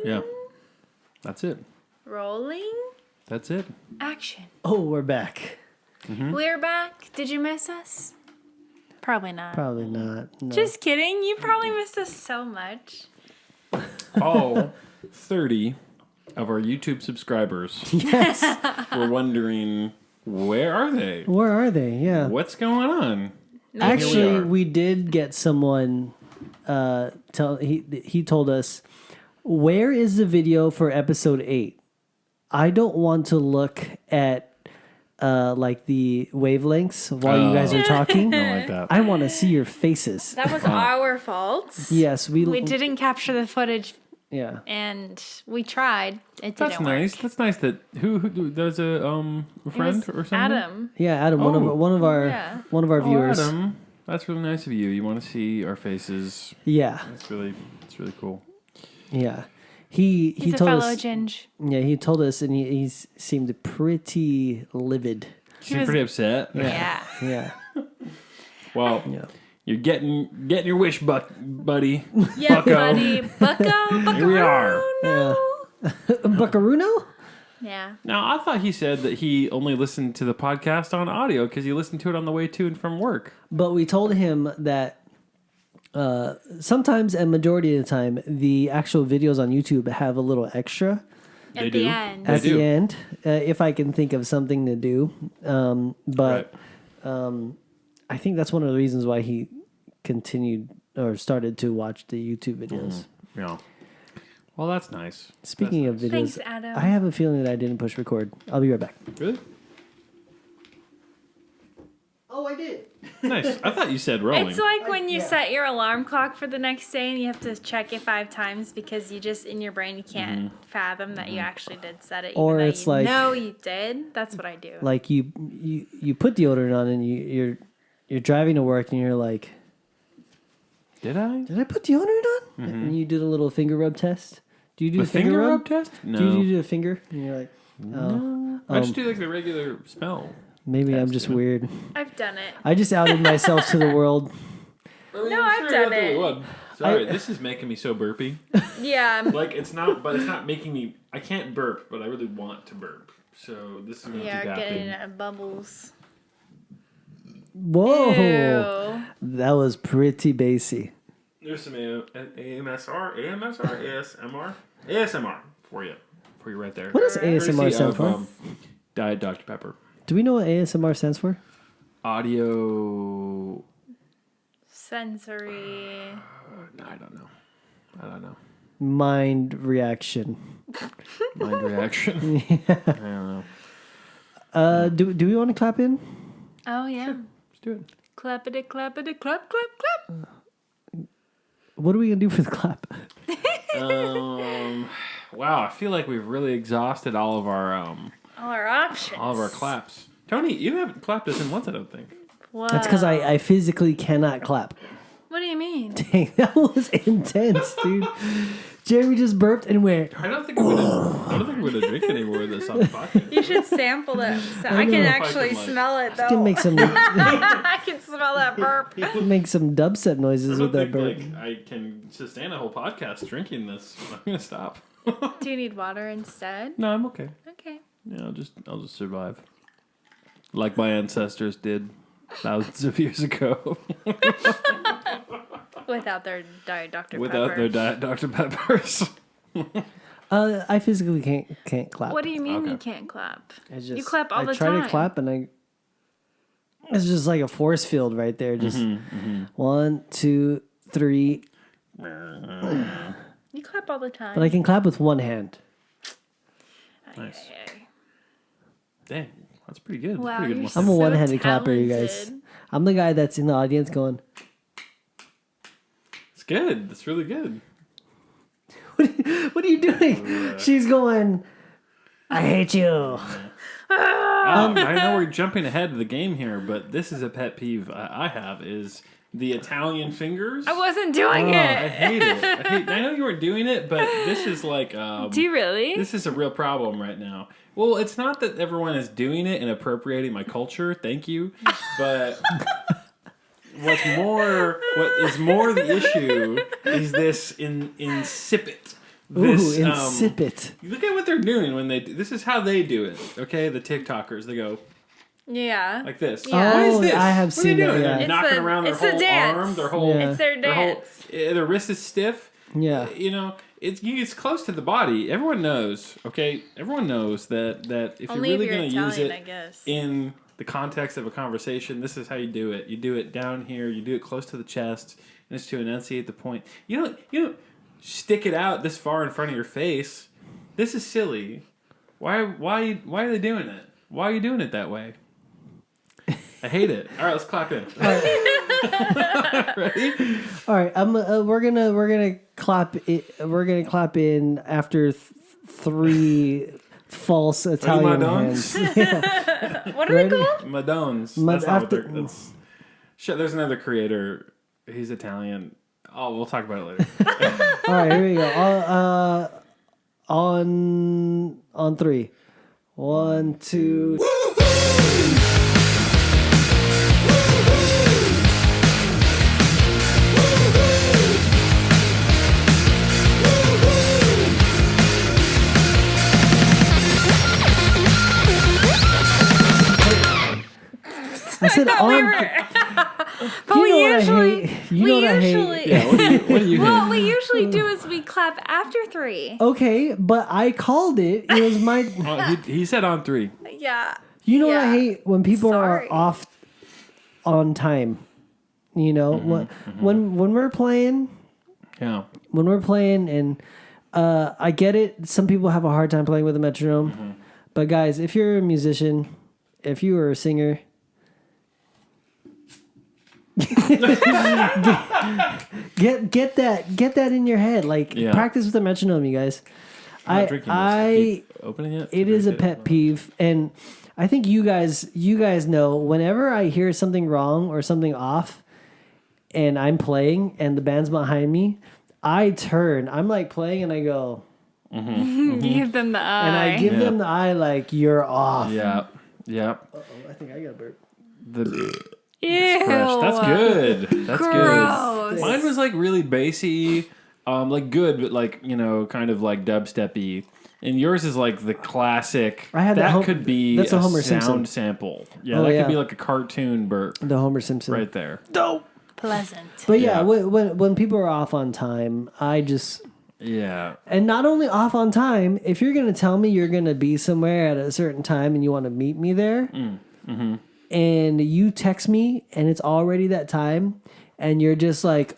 Yeah. That's it. Rolling. That's it. Action. Oh, we're back. Mm-hmm. We're back. Did you miss us? Probably not. Probably not. No. Just kidding. You probably missed us so much. All 30 of our YouTube subscribers Yes. were wondering, where are they? Where are they? Yeah. What's going on? Actually, we did get someone. He told us, where is the video for episode 8? I don't want to look at like the wavelengths while you guys are talking. I don't like that. I want to see your faces. That was our fault. Yes, We didn't capture the footage, Yeah. and we tried. It That's didn't nice. work. That's nice that who there's a friend or something. Adam. Yeah, Adam, one of our Yeah. viewers. Adam, that's really nice of you. You want to see our faces. Yeah, It's really cool. yeah. He He's a told fellow us. Ginge. Yeah, he told us, and he seemed pretty livid. She's was- pretty upset. Yeah. Yeah, Well, yeah. you're getting your wish, buddy. Yeah, Bucko. buddy. Bucko. Here we are. Yeah. Buckaruno? Yeah. Now, I thought he said that he only listened to the podcast on audio because he listened to it on the way to and from work. But we told him that sometimes, and majority of the time, the actual videos on YouTube have a little extra They At do. the end. at do. the end, if I can think of something to do. But I think that's one of the reasons why he continued or started to watch the YouTube videos. Yeah. Well, that's nice. Speaking of videos, Thanks, Adam. I have a feeling that I didn't push record. I'll be right back. Really? Oh, I did. Nice. I thought you said rolling. It's like when you set your alarm clock for the next day and you have to check it 5 times because you just, in your brain, you can't fathom that you actually did set it. Or even though it's you like- know you did. That's what I do. Like you put deodorant on and you're driving to work and you're like, Did I? did I put deodorant on? And you did a little finger rub test. Do you do The the finger rub? test? No. Do you do a finger? And you're like, oh, I just do like the regular smell. maybe I'm just weird. I've done it. I just outed myself to the world. No, I've done it. Sorry, this is making me so burpy. Yeah. Like it's not making me. I can't burp, but I really want to burp. So this is gonna Yeah, keep getting happening. bubbles. Whoa, Ew. that was pretty bassy. There's some ASMR for you right there. What does ASMR Courtesy stand of, for? Diet Dr Pepper. Do we know what ASMR stands for? Audio. Sensory. I don't know. Mind reaction. Mind reaction. I don't know. Do we want to clap in? Oh, yeah. Let's do it. Clappity, clappity, clap, clap, clap. What are we gonna do for the clap? Wow, I feel like we've really exhausted all of our All our options. claps. Tony, you haven't clapped us in once, I don't think. Whoa. That's because I physically cannot clap. What do you mean? Dang, that was intense, dude. Jeremy just burped and went. I don't think we're gonna drink any more of this on the podcast. You should sample it. So I know. can If I actually can, like- smell it, though. Can make some I can smell that burp. make some dubstep noises I with don't that think burp. I can sustain a whole podcast drinking this. I'm gonna stop. Do you need water instead? No, I'm okay. Okay. Yeah, I'll just survive. Like my ancestors did thousands of years ago. Without their Diet Dr. Without Pepper. their Diet Dr. Peppers. I physically can't clap. What do you mean Okay. you can't clap? I just, You clap all I the try time. to clap and it's just like a force field right there. Just 1, 2, 3. You clap all the time. But I can clap with one hand. Nice. Ay, ay. Dang, that's pretty good. Wow, pretty good you're one. I'm a so one-handed clapper, you guys. talented. I'm the guy that's in the audience going, It's good. That's really good. what are you doing? She's going, I hate you. I know we're jumping ahead of the game here, but this is a pet peeve I have is the Italian fingers. I wasn't doing I it. hate it. I know you weren't doing it, but this is like Do you really? this is a real problem right now. Well, it's not that everyone is doing it and appropriating my culture. Thank you, but what is more the issue is this insipid This, Ooh, insipid. look at what they're doing when they. This is how they do it. Okay, the TikTokers. They go Yeah. like this. Yeah. What is this? I have what are they seen that, doing? yeah. They're It's knocking around their it's the whole dance. arm, their whole. Yeah. It's their dance. Their wrist is stiff. Yeah. You know, it's close to the body. Everyone knows. Okay, everyone knows that if Only you're if really you're going to use Italian, it I guess. in the context of a conversation, this is how you do it. You do it down here. You do it close to the chest, and it's to enunciate the point. You don't stick it out this far in front of your face. This is silly. Why are they doing it? Why are you doing it that way? I hate it. All right, let's clap in. Ready? All right, we're gonna clap it. We're gonna clap in after 3 false Italian Madons? hands. What are they called? Madones. That's not what that's. Shit, there's another creator. He's Italian. Oh, we'll talk about it later. All right, here we go. On 3. 1, 2. I said on. But You know what I usually, hate? You know what I hate? Yeah, what do you What hate? we usually do is we clap after 3. Okay, but I called it. It was my. Oh, he said on 3. Yeah. You know what I Yeah. hate when people Sorry. are off on time. You know when we're playing, Yeah. and I get it. Some people have a hard time playing with a metronome, but guys, if you're a musician, if you are a singer. get that in your head. Like practice with a metronome, you guys. I'm not drinking this. Keep opening it. It is a pet peeve, and I think you guys know. Whenever I hear something wrong or something off, and I'm playing and the band's behind me, I turn. I'm like playing and I go, You give them the eye. and I give them the eye like you're off. Yeah. Yeah. I think I got a burp. Ew. Fresh. That's good. That's Gross. good. Mine was like really bassy, like good, but like, kind of like dubstep-y. And yours is like the classic. I had that could be that's a Homer sound Simpson sample. Yeah, Oh, that yeah. could be like a cartoon burp The Homer Simpson. right there. Dope. Pleasant. But yeah, Yeah. when people are off on time, I just. Yeah. And not only off on time, if you're going to tell me you're going to be somewhere at a certain time and you want to meet me there, and you text me and it's already that time, and you're just like,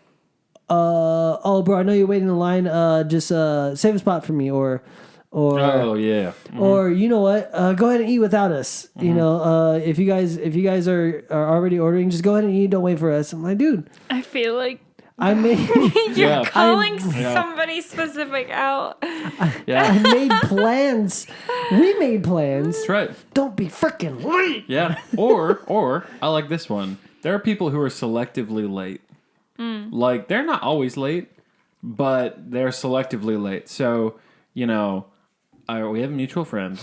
oh, bro, I know you're waiting in line. Just save a spot for me, or Oh, yeah. or you know what? Go ahead and eat without us. You know, if you guys are already ordering, just go ahead and eat. Don't wait for us. I'm like, dude, I feel like I made. you're Yeah. calling somebody specific out. Yeah. I made plans. We made plans. That's right. Don't be freaking late. Yeah. Or I like this one. There are people who are selectively late. Like, they're not always late, but they're selectively late. So, we have a mutual friend,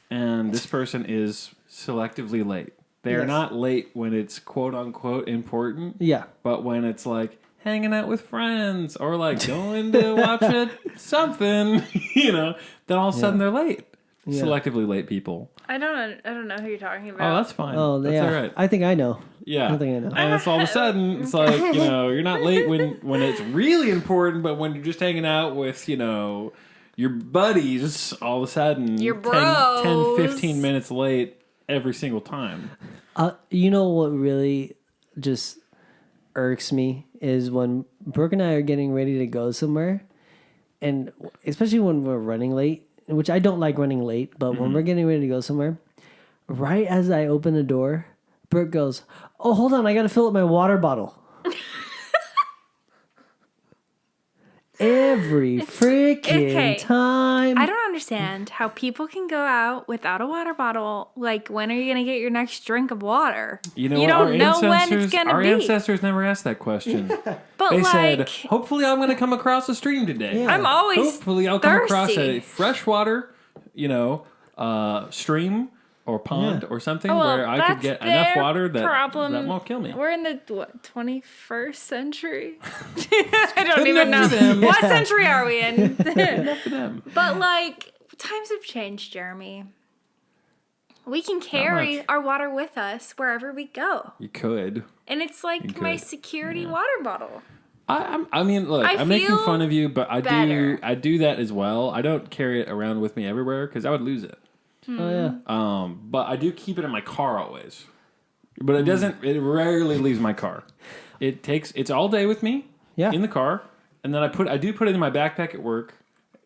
and this person is selectively late. They're Yes. not late when it's quote unquote important. Yeah. But when it's like hanging out with friends or like going to watch something, then all of a sudden they're late. Yeah. Selectively late people. I don't know who you're talking about. Oh, that's fine. Oh, that's yeah. all right. I think I know. Yeah. I think I know. And it's all of a sudden, it's like, you're not late when it's really important, but when you're just hanging out with, your buddies, all of a sudden, Your 10, bros. 15 minutes late every single time. You know what really just irks me is when Brooke and I are getting ready to go somewhere, and especially when we're running late, which I don't like running late, but when we're getting ready to go somewhere, right as I open the door, Brooke goes, "Oh, hold on, I got to fill up my water bottle." Every freaking time. I don't understand how people can go out without a water bottle. Like, when are you going to get your next drink of water? You know You what? don't know when it's going to Our be. ancestors never asked that question. But They like, said, hopefully I'm going to come across a stream today. Yeah. I'm always Hopefully I'll come across thirsty. a freshwater, stream or pond or something Oh, well, where I could get enough water that won't kill me. We're in the 21st century. I don't even know. them. What century are we in? Enough for them. But like, times have changed, Jeremy. We can carry our water with us wherever we go. You could. And it's like my security water bottle. I mean, look, I'm making fun of you, but I do that as well. I don't carry it around with me everywhere because I would lose it. Oh yeah. But I do keep it in my car always. But it doesn't. It rarely leaves my car. It's all day with me. Yeah. In the car, and then I do put it in my backpack at work.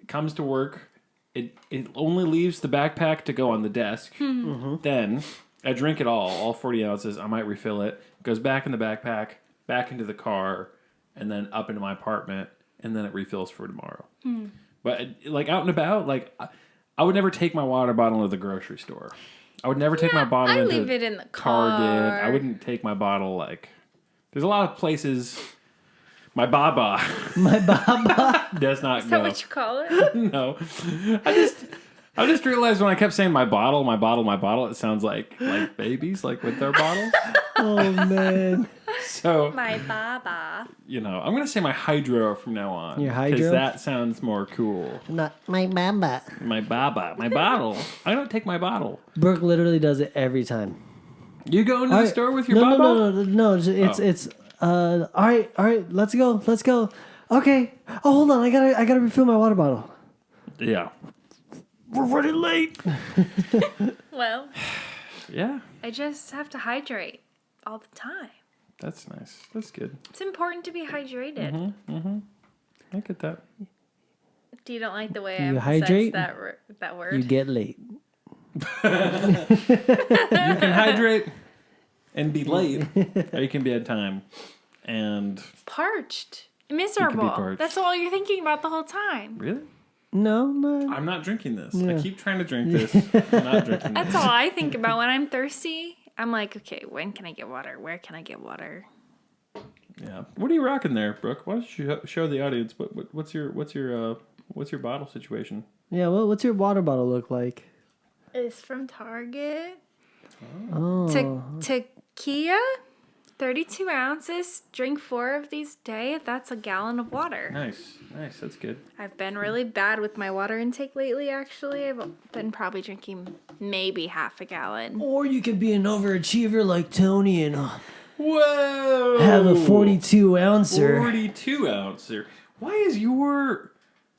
It comes to work. It only leaves the backpack to go on the desk. Then I drink it all 40 ounces. I might refill it. It goes back in the backpack, back into the car, and then up into my apartment, and then it refills for tomorrow. But like out and about, like I would never take my water bottle to the grocery store. I would never take my bottle into leave it in the car. Target. I wouldn't take my bottle like. There's a lot of places. My baba. My baba. Does not Is go. that what you call it? No. I just realized when I kept saying my bottle, it sounds like babies, like with their bottle. Oh man. So My baba. I'm gonna say my hydro from now on. Your hydro? Because that sounds more cool. Not my baba. My baba. My bottle. I don't take my bottle. Brooke literally does it every time. You go into the store with your baba? No. It's all right. Let's go. Okay. Oh, hold on. I gotta refill my water bottle. Yeah. We're running late. Well, Yeah. I just have to hydrate all the time. That's nice. That's good. It's important to be hydrated. I get that. Do you don't like the way You I hydrate? emphasize that word? You get late. You can hydrate and be late, or you can be on time. And Parched. Miserable. parched. That's all you're thinking about the whole time. really? No. I'm not drinking this. Yeah. I keep trying to drink this. I'm not drinking That's this. all I think about when I'm thirsty. I'm like, okay, when can I get water? Where can I get water? Yeah. What are you rocking there, Brooke? Why don't you show the audience what's your bottle situation? Yeah. Well, what's your water bottle look like? It's from Target. Oh. Tequila, 32 ounces. Drink 4 of these a day. That's a gallon of water. Nice. That's good. I've been really bad with my water intake lately, actually. I've been probably drinking maybe half a gallon. Or you could be an overachiever like Tony and Whoa! have a 42 ouncer. 42 ouncer. Why is your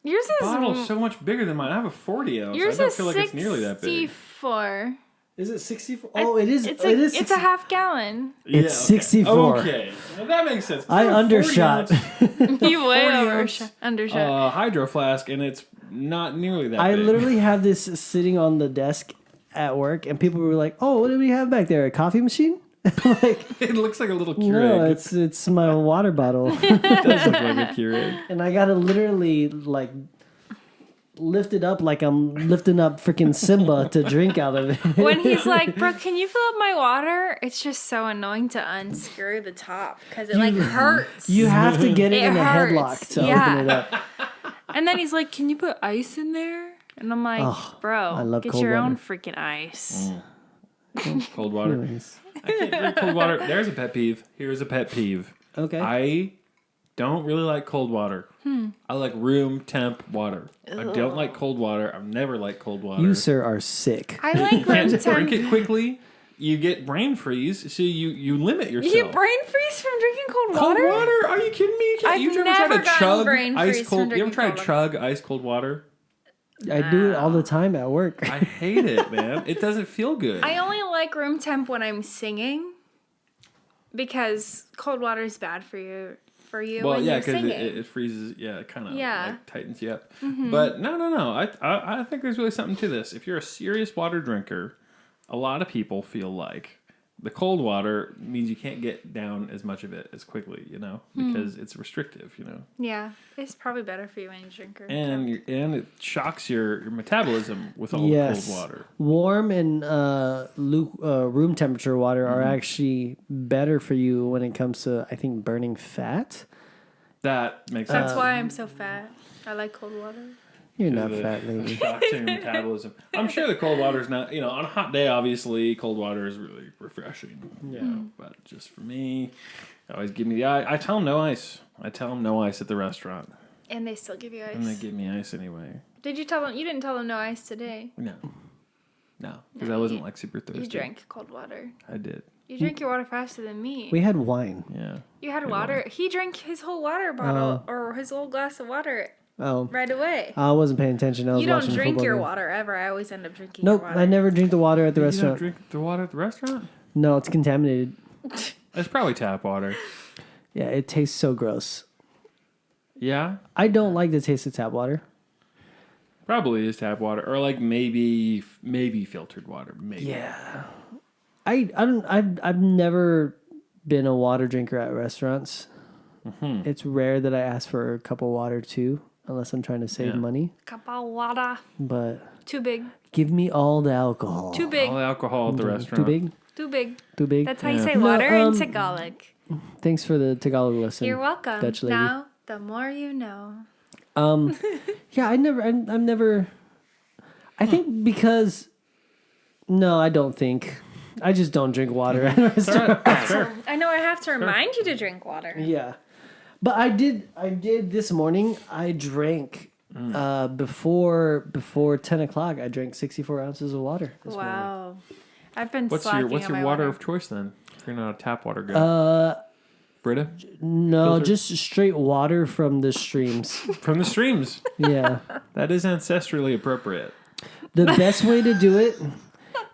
Yours is bottle so much bigger than mine? I have a 40 ounce. Yours I don't is feel like it's nearly that big. 64. Is it 64? Oh, it is. It's it is. It's a half gallon. It's 64. Okay, well, that makes sense. I undershot. You way 40 over ounce, undershot. hydro flask, and it's not nearly that I big. literally have this sitting on the desk at work, and people were like, "Oh, what do we have back there? A coffee machine?" Like, It looks like a little Keurig. no, it's my water bottle, It does look like a Keurig. and I gotta literally like lift it up like I'm lifting up freaking Simba to drink out of it. When he's like, Brooke, can you fill up my water? It's just so annoying to unscrew the top because it like hurts. You have to get it It in a hurts. headlock to Yeah. open it up. And then he's like, can you put ice in there? And I'm like, Oh, bro, I love get cold your own water. freaking ice. Cold water. Anyways. I can't drink cold water. There's a pet peeve. Here's a pet peeve. Okay. I don't really like cold water. I like room temp water. I don't like cold water. I've never liked cold water. You, sir, are sick. I like room Can't drink temp. it quickly. You get brain freeze, so you limit yourself. You get brain freeze from drinking cold Cold water? water? Are you kidding me? I've You ever never try to gotten chug brain ice freeze cold? from You ever drinking try to cold chug ice cold water? I do it all the time at work. I hate it, man. It doesn't feel good. I only like room temp when I'm singing because cold water is bad for you. Well, when yeah, you're because singing. it freezes. Yeah, it kind of like tightens you up. Mm-hmm. But no. I think there's really something to this. If you're a serious water drinker, a lot of people feel like the cold water means you can't get down as much of it as quickly, because it's restrictive, Yeah, it's probably better for you when you drink room and it shocks your metabolism with all Yes. the cold water. Warm and room temperature water are actually better for you when it comes to, I think, burning fat. That makes That's sense. why I'm so fat. I like cold water. You're not fat, lady. Shock to your metabolism. I'm sure the cold water is not, on a hot day, obviously, cold water is really refreshing. Yeah. But just for me, they always give me the ice. I tell them no ice. I tell them no ice at the restaurant. And they still give you ice. And they give me ice anyway. Did you tell them? You didn't tell them no ice today. No. Because I wasn't like super thirsty. You drank cold water. I did. You drank your water faster than me. We had wine. Yeah. You had water. Wine. He drank his whole water bottle or his whole glass of water right away. I wasn't paying attention. I was You don't watching the drink football your game. water ever. I always end up drinking Nope, your water. I never drink the water at the You restaurant. don't drink the water at the restaurant? No, it's contaminated. It's probably tap water. Yeah, it tastes so gross. Yeah? I don't like the taste of tap water. Probably is tap water. Or like maybe filtered water. Maybe. Yeah. I've never been a water drinker at restaurants. Mm-hmm. It's rare that I ask for a cup of water too, unless I'm trying to save money. Cup of water. But Too big. give me all the alcohol. Too big. All the alcohol at the restaurant. Too big? Too big. Too big? That's how you say No, water in Tagalog. Thanks for the Tagalog lesson. You're welcome. Dutch lady. Now, the more you know. Yeah, I've never. I think because. No, I don't think. I just don't drink water at a restaurant. I know I have to remind you to drink water. Yeah, but I did this morning. I drank before 10:00. I drank 64 ounces of water. This morning. Wow. I've been What's slacking your on my water of choice then? If you're not a tap water guy. Brita? No, Filter? just straight water from the streams. From the streams. Yeah, That is ancestrally appropriate. the best way to do it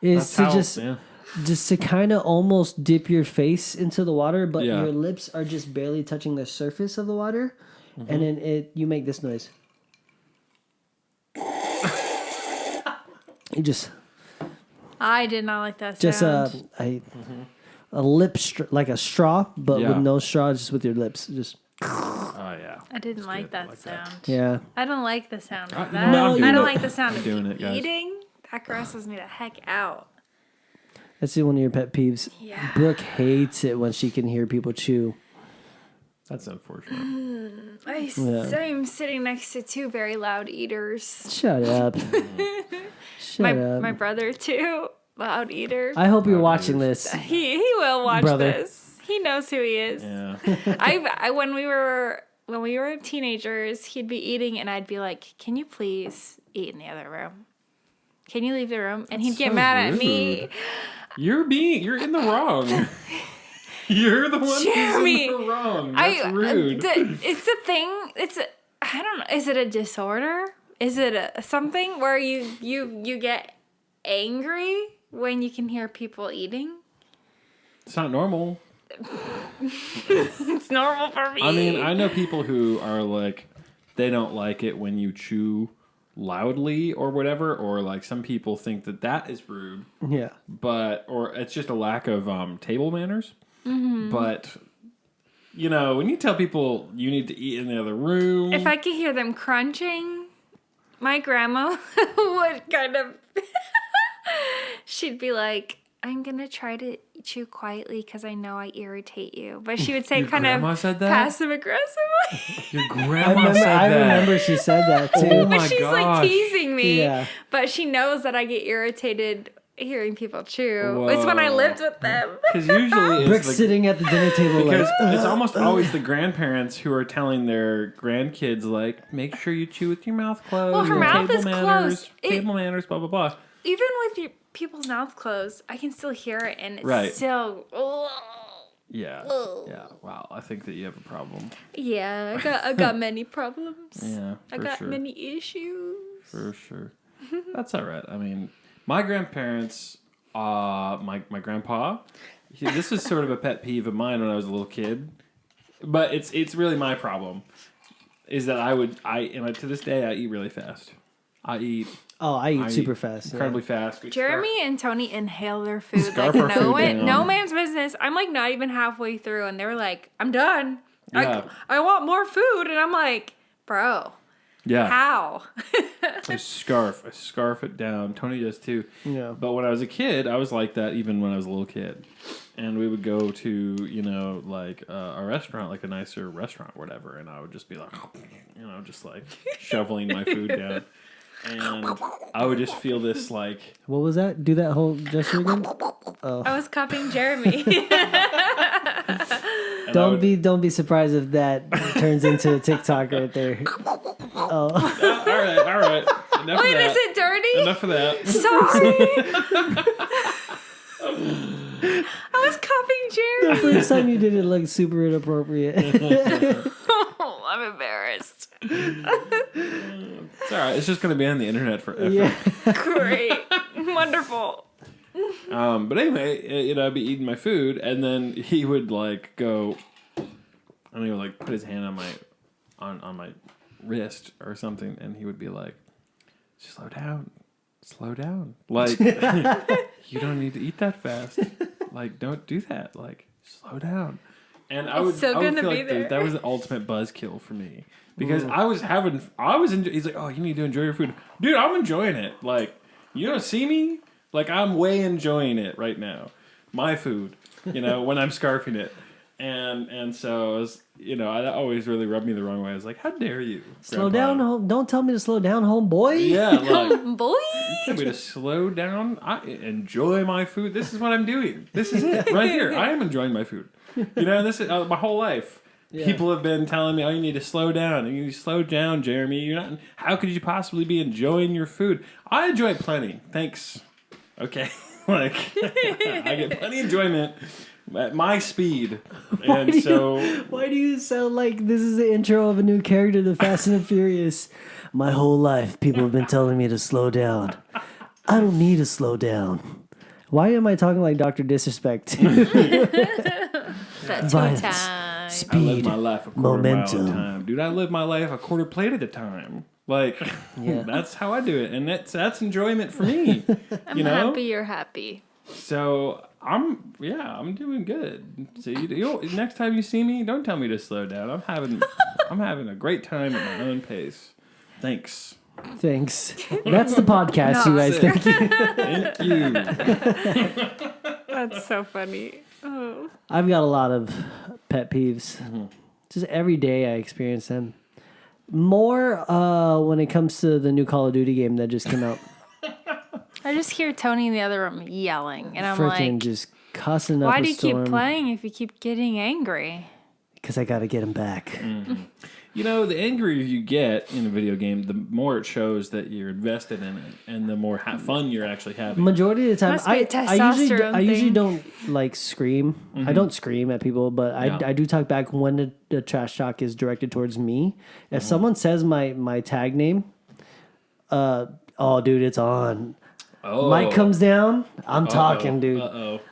is That's to how- just to kind of almost dip your face into the water, but Yeah. your lips are just barely touching the surface of the water, and then you make this noise. You just I did not like that sound. a lip like a straw, but Yeah. with no straw, just with your lips. Just Oh, yeah. I didn't like good. that Like that. sound. yeah. I don't like the sound of you that. know what? I'm I doing don't it. like the sound I'm of doing it, guys. eating. That grosses me the heck out. That's one of your pet peeves. Yeah. Brooke hates it when she can hear people chew. That's unfortunate. I'm sitting next to two very loud eaters. Shut up. Shut up. My brother too, loud eater. I hope you're watching this. He will watch Brother. this. He knows who he is. Yeah. I when we were teenagers, he'd be eating and I'd be like, "Can you please eat in the other room? Can you leave the room?" And he'd get so mad at me. rude. You're in the wrong. You're the one Jeremy, who's in the wrong. That's rude. It's a thing. I don't know. Is it a disorder? Is it something where you get angry when you can hear people eating? It's not normal. It's normal for me. I mean, I know people who are like, they don't like it when you chew loudly or whatever, or like some people think that is rude, Yeah. or it's just a lack of table manners. Mm-hmm. But when you tell people you need to eat in the other room, If I could hear them crunching, my grandma would kind of. She'd be like, "I'm gonna try to chew quietly because I know I irritate you," but she would say Your kind grandma of said that? passive aggressively. your I grandma said that. remember she said that too. Oh But my she's gosh. like teasing me. Yeah. But she knows that I get irritated hearing people chew. It's when I Whoa. lived with them. Because usually Brooke's it's sitting at the dinner table like, because it's almost always the grandparents who are telling their grandkids, like, make sure you chew with your mouth closed. Well, her and mouth table is manners, closed. Table manners, blah, blah, blah. Even with people's mouths closed, I can still hear it, and it's Right. still. Yeah. Ugh. Yeah. Wow. I think that you have a problem. Yeah, I got many problems. Yeah. I got many issues. For sure. That's all right. I mean, my grandparents, my grandpa, this is sort of a pet peeve of mine when I was a little kid, but it's really my problem. Is that and to this day I eat really fast. I eat super fast. incredibly fast. We Jeremy and Tony inhale their food Scarf like our food down. no man's business. I'm like not even halfway through, and they're like, "I'm done. Yeah. I want more food," and I'm like, "Bro, Yeah. how?" I scarf it down. Tony does too. Yeah. But when I was a kid, I was like that even when I was a little kid. And we would go to, like a restaurant, like a nicer restaurant, whatever. And I would just be like, just like shoveling my food down. And I would just feel this like... What was that? Do that whole gesture again? Oh. I was copying Jeremy. Don't be surprised if that turns into a TikTok right there. Oh. All right. Enough Wait, of that. is it dirty? Enough of that. Sorry. I was copying Jeremy. The first time you did it looked super inappropriate. Oh, I'm embarrassed. It's all right. It's just going to be on the internet forever. Yeah. Great. Wonderful. But anyway, I'd be eating my food, and then he would like go, and he would like put his hand on my wrist or something, and he would be like, slow down. Like, you don't need to eat that fast. Like, don't do that. Like, slow down. And I would feel like that was the ultimate buzzkill for me. Because he's like, oh, you need to enjoy your food. Dude, I'm enjoying it. Like, you don't see me? Like, I'm way enjoying it right now. My food, when I'm scarfing it. And so, I was, that always really rubbed me the wrong way. I was like, how dare you? Slow Grandpa? down, don't tell me to slow down, homeboy. Yeah, like, Boy. you tell me to slow down. I enjoy my food. This is what I'm doing. This is it right here. I am enjoying my food. This is my whole life. Yeah. People have been telling me, "Oh, you need to slow down. You need to slow down, Jeremy. You're not. How could you possibly be enjoying your food? I enjoy it plenty. Thanks. Okay, like I get plenty of enjoyment at my speed, Why do you sound like this is the intro of a new character to Fast and the Furious? My whole life, people have been telling me to slow down. I don't need to slow down. Why am I talking like Dr. Disrespect? That's Violence, time. speed, I live my life a quarter momentum. mile at a time, dude. I live my life a quarter plate at a time. Like, that's how I do it, and that's enjoyment for me. I'm happy you're happy. So I'm doing good. So next time you see me, don't tell me to slow down. I'm having a great time at my own pace. Thanks. That's the podcast, you guys. Thank you. Thank you. That's so funny. Oh. I've got a lot of pet peeves. Mm-hmm. Just every day I experience them. More when it comes to the new Call of Duty game that just came out. I just hear Tony in the other room yelling, and I'm freaking like, just cussing up why a do you storm. keep playing if you keep getting angry? Because I got to get him back. Mm-hmm. The angrier you get in a video game, the more it shows that you're invested in it, and the more fun you're actually having. Majority of the time, Must be a testosterone I usually thing. don't like scream. Mm-hmm. I don't scream at people, but I do talk back when the trash talk is directed towards me. If someone says my tag name, oh, dude, it's on. Oh. Mic comes down, I'm talking, dude.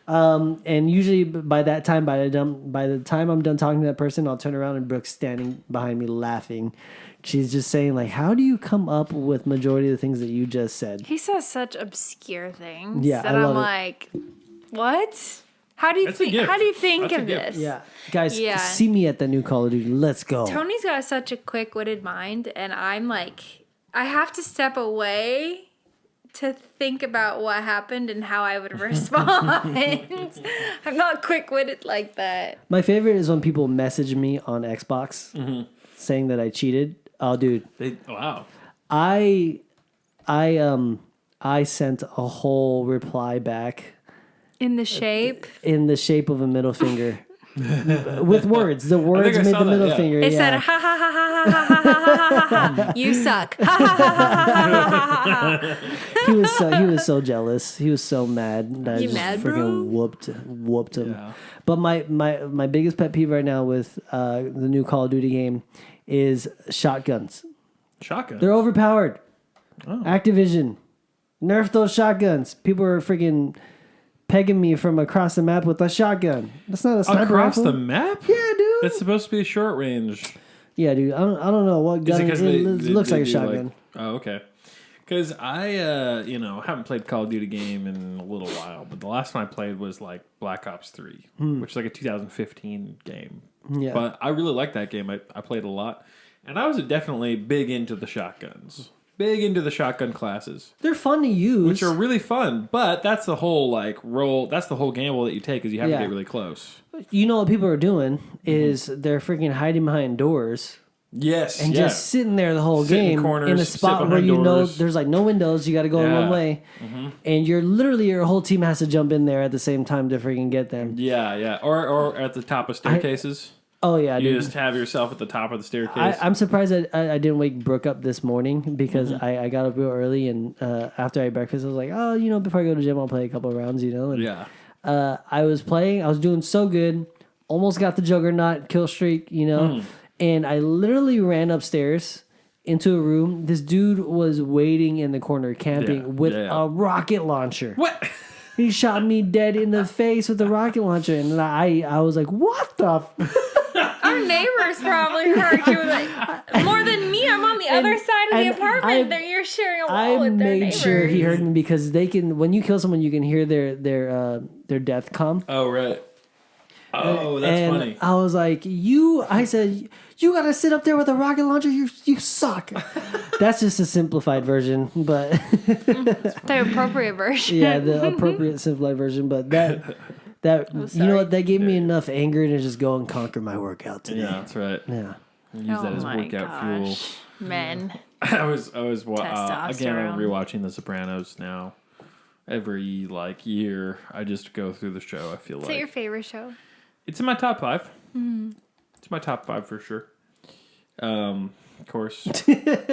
And usually by the time I'm done talking to that person, I'll turn around and Brooke's standing behind me laughing. She's just saying, like, how do you come up with majority of the things that you just said? He says such obscure things. Yeah, that I love I'm it. like, what? How do you think? How do you think of this? Yeah, guys, see me at the new Call of Duty. Let's go. Tony's got such a quick-witted mind, and I'm like, I have to step away to think about what happened and how I would respond. I'm not quick-witted like that. My favorite is when people message me on Xbox saying that I cheated. Oh, dude. Wow. I sent a whole reply back. In the shape? In the shape of a middle finger. With words. The words made the middle finger. It said, ha ha ha ha ha ha ha ha ha. You suck. Ha ha ha ha ha ha. He was so jealous. He was so mad that I just freaking whooped him. Yeah. But my biggest pet peeve right now with the new Call of Duty game is shotguns. Shotguns? They're overpowered. Oh. Activision. Nerf those shotguns. People are freaking pegging me from across the map with a shotgun. That's not a sniper rifle. Across the map? Yeah, dude. It's supposed to be a short range. Yeah, dude. I don't know what gun it looks like a shotgun. Okay. Because I, haven't played Call of Duty game in a little while, but the last one I played was like Black Ops 3, which is like a 2015 game. Yeah. But I really liked that game. I played it a lot. And I was definitely big into the shotguns. big into the shotgun classes, They're fun to use. which are really fun. But that's the whole that's the whole gamble that you take is you have to get really close. You know what people are doing is they're freaking hiding behind doors. Yes, And just sitting there the whole Sit in game corners, in a sit spot where behind you know doors. there's like no windows. You got to go in one way, and your whole team has to jump in there at the same time to freaking get them. Yeah. Or at the top of staircases. Oh yeah, You dude. just have yourself at the top of the staircase. I'm surprised I didn't wake Brooke up this morning because I got up real early and after I had breakfast I was like, oh, before I go to the gym I'll play a couple of rounds, and yeah. I was playing, I was doing so good, almost got the Juggernaut kill streak, and I literally ran upstairs into a room. This dude was waiting in the corner camping with a rocket launcher. What? He shot me dead in the face with a rocket launcher, and I was like, what the Our neighbors probably heard you more than me. I'm on the other side of the apartment. You're sharing a wall with their neighbors. I made sure he heard me because they can. When you kill someone, you can hear their death come. Oh right. Oh, that's funny. I was like, I said, you gotta sit up there with a rocket launcher. You suck. That's just a simplified version, but the appropriate version. Yeah, the appropriate simplified version. But that you know what? That gave me enough anger to just go and conquer my workout today. Yeah, that's right. Yeah. Use that as workout fuel. Men. I was again. Testosterone. I'm rewatching The Sopranos now. Every year, I just go through the show. I feel Is it your favorite show? It's in my top 5. It's my top 5 for sure. Of course.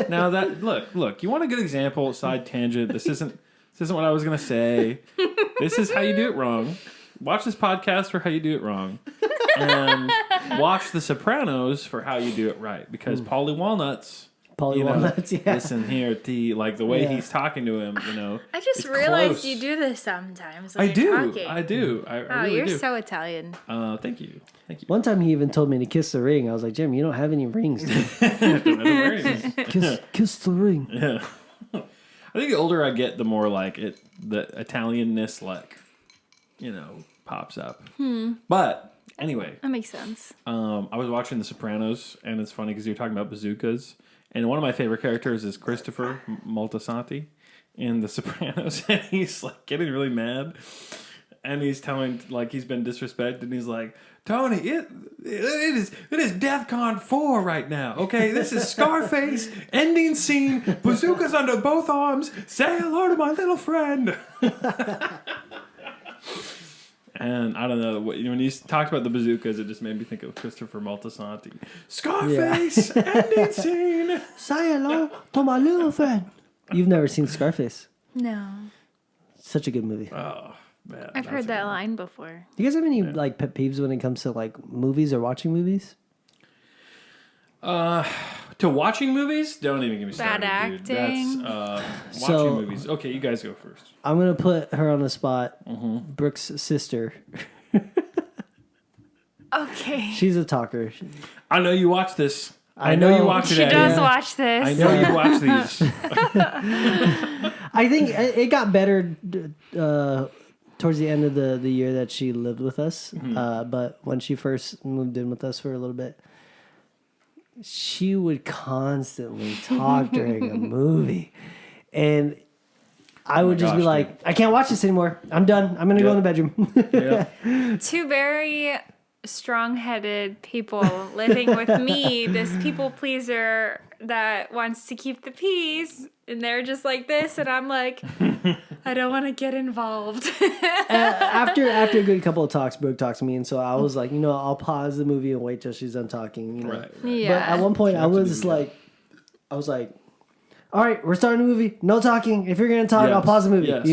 Now that look, you want a good example? Side tangent. This isn't what I was gonna say. This is how you do it wrong. Watch this podcast for how you do it wrong, and watch The Sopranos for how you do it right. Because Paulie Walnuts. Yeah. Listen here, the way he's talking to him, I just realized you do this sometimes. I do. Talking. I do. I really you're do. so Italian. Thank you. One time he even told me to kiss the ring. I was like, Jim, you don't have any rings, dude. Kiss the ring. Yeah. I think the older I get, the more the Italianness pops up. But anyway, that makes sense. I was watching The Sopranos, and it's funny because you're talking about bazookas. And one of my favorite characters is Christopher Moltisanti in The Sopranos. And he's getting really mad. And he's telling he's been disrespected. And he's like, Tony, it is DEFCON 4 right now. Okay, this is Scarface, ending scene, bazookas under both arms. Say hello to my little friend. And I don't know, when you talked about the bazookas, it just made me think of Christopher Moltisanti. Scarface, ending scene. Say hello to my little friend. You've never seen Scarface? No. Such a good movie. Oh, man. I've heard that line before. Do you guys have any pet peeves when it comes to movies or watching movies? To watching movies? Don't even get me started, Bad acting. Dude. That's watching movies. Okay, you guys go first. I'm gonna put her on the spot. Brooke's sister. Okay. She's a talker. I know you watch this. I know you watch it. She does watch this. I know you watch these. I think it got better towards the end of the year that she lived with us. But when she first moved in with us for a little bit, she would constantly talk during a movie. And I would just be like, I can't watch this anymore. I'm done. I'm going to go in the bedroom. Two very strong-headed people living with me, this people pleaser that wants to keep the peace, and they're just like this, and I'm like, I don't want to get involved. After a good couple of talks, Brooke talks to me, and so I was like, I'll pause the movie and wait till she's done talking. Right. Yeah. But at one point, I was like, all right, we're starting the movie. No talking. If you're going to talk, I'll pause the movie. Yes.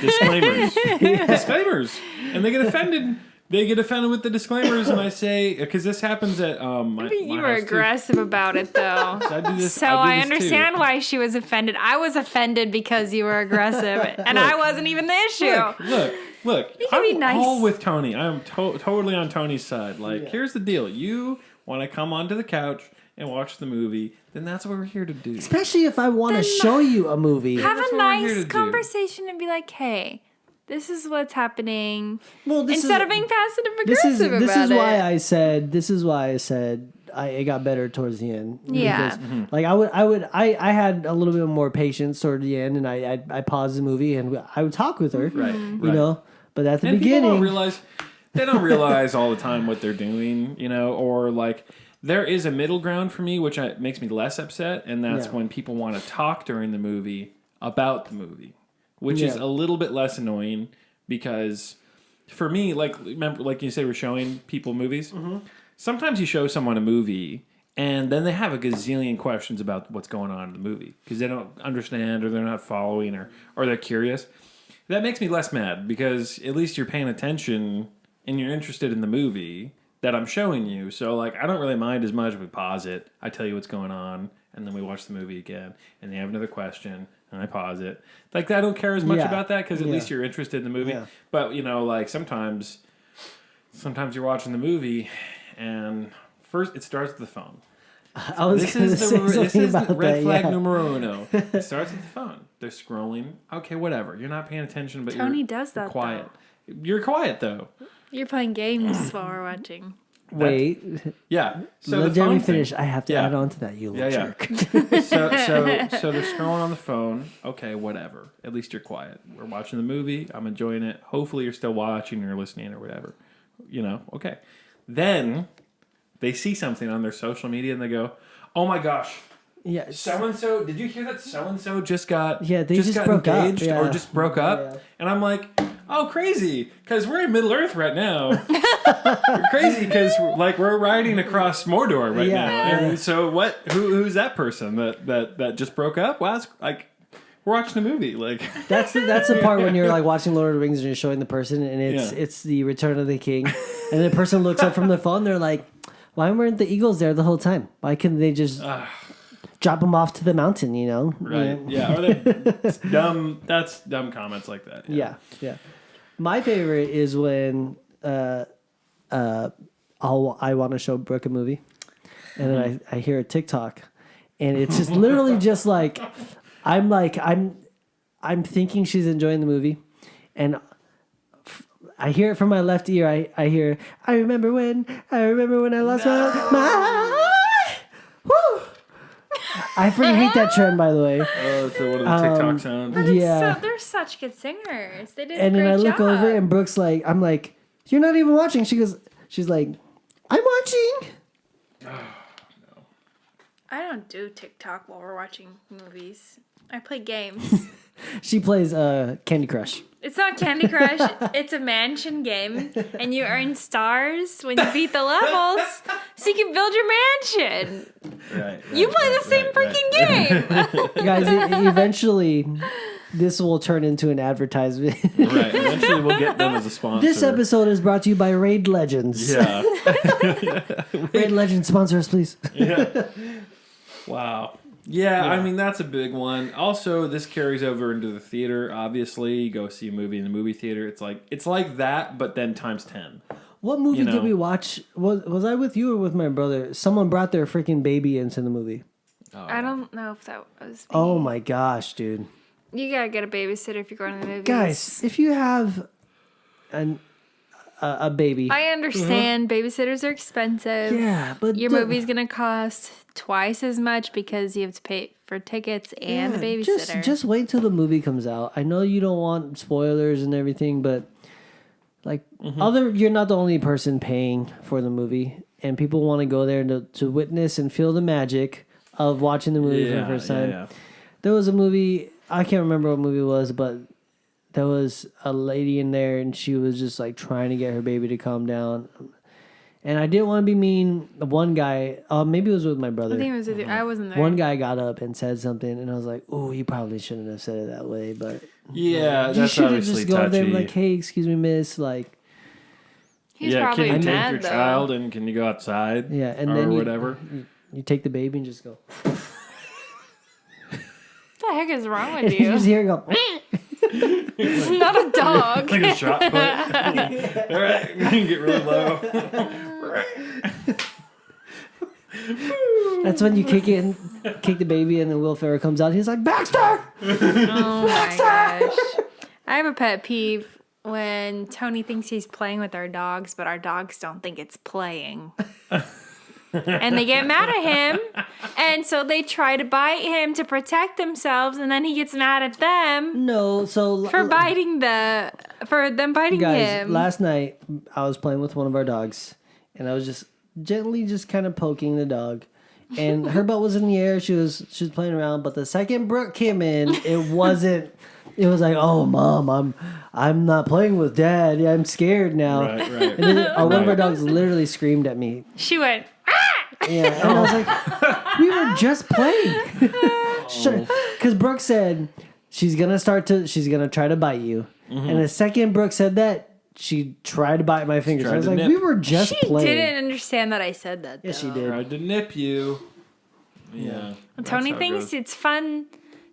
Disclaimers. Disclaimers. And they get offended. They get offended with the disclaimers, and I say, because this happens at my You were aggressive about it, though. So I understand why she was offended. I was offended because you were aggressive, and I wasn't even the issue. Look. You can I'm be nice. all with Tony. I'm totally on Tony's side. Here's the deal. You want to come onto the couch and watch the movie, then that's what we're here to do. Especially if I want to show you a movie. Have That's a what we're here nice to conversation and be like, hey, this is what's happening. Well, Instead of being passive this aggressive is about it. This is why I said it got better towards the end. Yeah. Because, like I had a little bit more patience toward the end, and I paused the movie and I would talk with her, Right. you know. But at the And beginning, they don't realize all the time what they're doing, you know, or like there is a middle ground for me, which makes me less upset, and that's when people want to talk during the movie about the movie, which is a little bit less annoying because for me, like remember, like you say, we're showing people movies. Mm-hmm. Sometimes you show someone a movie and then they have a gazillion questions about what's going on in the movie because they don't understand or they're not following or they're curious. That makes me less mad because at least you're paying attention and you're interested in the movie that I'm showing you. So like I don't really mind as much if we pause it. I tell you what's going on and then we watch the movie again and they have another question and I pause it. Like I don't care as much about that because at least you're interested in the movie. Yeah. But you know, like sometimes you're watching the movie and first it starts with the phone. This is red flag numero uno. It starts with the phone. They're scrolling. Okay, whatever. You're not paying attention, but Tony does that. You're quiet. Though. You're quiet though. You're playing games while we're watching. Wait. Yeah. So let Jeremy finish. I have to add on to that, you little jerk. So they're scrolling on the phone. Okay, whatever. At least you're quiet. We're watching the movie. I'm enjoying it. Hopefully you're still watching or listening or whatever. You know, okay. Then they see something on their social media and they go, oh my gosh. Yeah. So-and-so, did you hear that so-and-so just got they just got broke engaged up. or just broke up? Yeah. And I'm like, oh, crazy, because we're in Middle Earth right now. We're crazy because like we're riding across Mordor right now. And so what? Who's that person that just broke up? Well, it's like we're watching a movie. Like that's the part when you're like watching Lord of the Rings and you're showing the person and it's the Return of the King, and the person looks up from their phone. They're like, why weren't the eagles there the whole time? Why couldn't they just drop them off to the mountain? You know, right? Yeah, or that's dumb. That's dumb comments like that. Yeah. My favorite is when I want to show Brooke a movie, and then I hear a TikTok, and it's just literally just like I'm thinking she's enjoying the movie, and I hear it from my left ear. I hear I remember when I lost my woo. I freaking hate that trend, by the way. Oh, it's one of the TikTok sounds. But they're such good singers. They did a great job. And then I look over and Brooke's like, I'm like, you're not even watching. She's like, I'm watching. Oh, no. I don't do TikTok while we're watching movies. I play games. She plays Candy Crush. It's not Candy Crush. It's a mansion game, and you earn stars when you beat the levels, so you can build your mansion. Right. You play the same freaking game. Guys, eventually, this will turn into an advertisement. Right. Eventually, we'll get them as a sponsor. This episode is brought to you by Raid Legends. Yeah. Raid Legends, sponsor us, please. Yeah. Wow. Yeah, I mean, that's a big one. Also, this carries over into the theater. Obviously, you go see a movie in the movie theater. It's like that, but then times 10. What movie did we watch? Was I with you or with my brother? Someone brought their freaking baby into the movie. Oh. I don't know if that was me. Oh my gosh, dude. You gotta get a babysitter if you're going to the movies. Guys, if you have a baby. I understand babysitters are expensive. Yeah, but your movie's gonna cost twice as much because you have to pay for tickets and a babysitter. Just wait till the movie comes out. I know you don't want spoilers and everything, but like you're not the only person paying for the movie, and people want to go there to witness and feel the magic of watching the movie for the first time. Yeah. There was a movie, I can't remember what movie it was, but there was a lady in there and she was just like trying to get her baby to calm down. And I didn't want to be mean. One guy, maybe it was with my brother. I think it was with you. I wasn't there. One guy got up and said something, and I was like, "Oh, you probably shouldn't have said it that way." But yeah, you that's should have obviously just gone there and touchy. like, "Hey, excuse me, miss." Like, he's probably can you mad, take your though. child and can you go outside? yeah, and or then whatever. You take the baby and just go. What the heck is wrong with And you you? just hear it go. It's not a dog. Like a shot put. All right, get really low. That's when you kick the baby, and then Will Ferrell comes out. He's like, Baxter! Oh my gosh. I have a pet peeve when Tony thinks he's playing with our dogs, but our dogs don't think it's playing. And they get mad at him. And so they try to bite him to protect themselves. And then he gets mad at them No, so for them biting guys, him. last night I was playing with one of our dogs, and I was just gently just kind of poking the dog. And her butt was in the air. She was playing around, but the second Brooke came in, it wasn't. It was like, oh, Mom, I'm not playing with Dad. Yeah, I'm scared now. Right. And then one of our dogs literally screamed at me. She went, Yeah, and I was like, we were just playing. Because Brooke said she's gonna try to bite you, and the second Brooke said that, she tried to bite my fingers. I was like, we were just playing. She didn't understand that I said that, though. Yes, she did. Tried to nip you. Yeah. Well, Tony thinks it's fun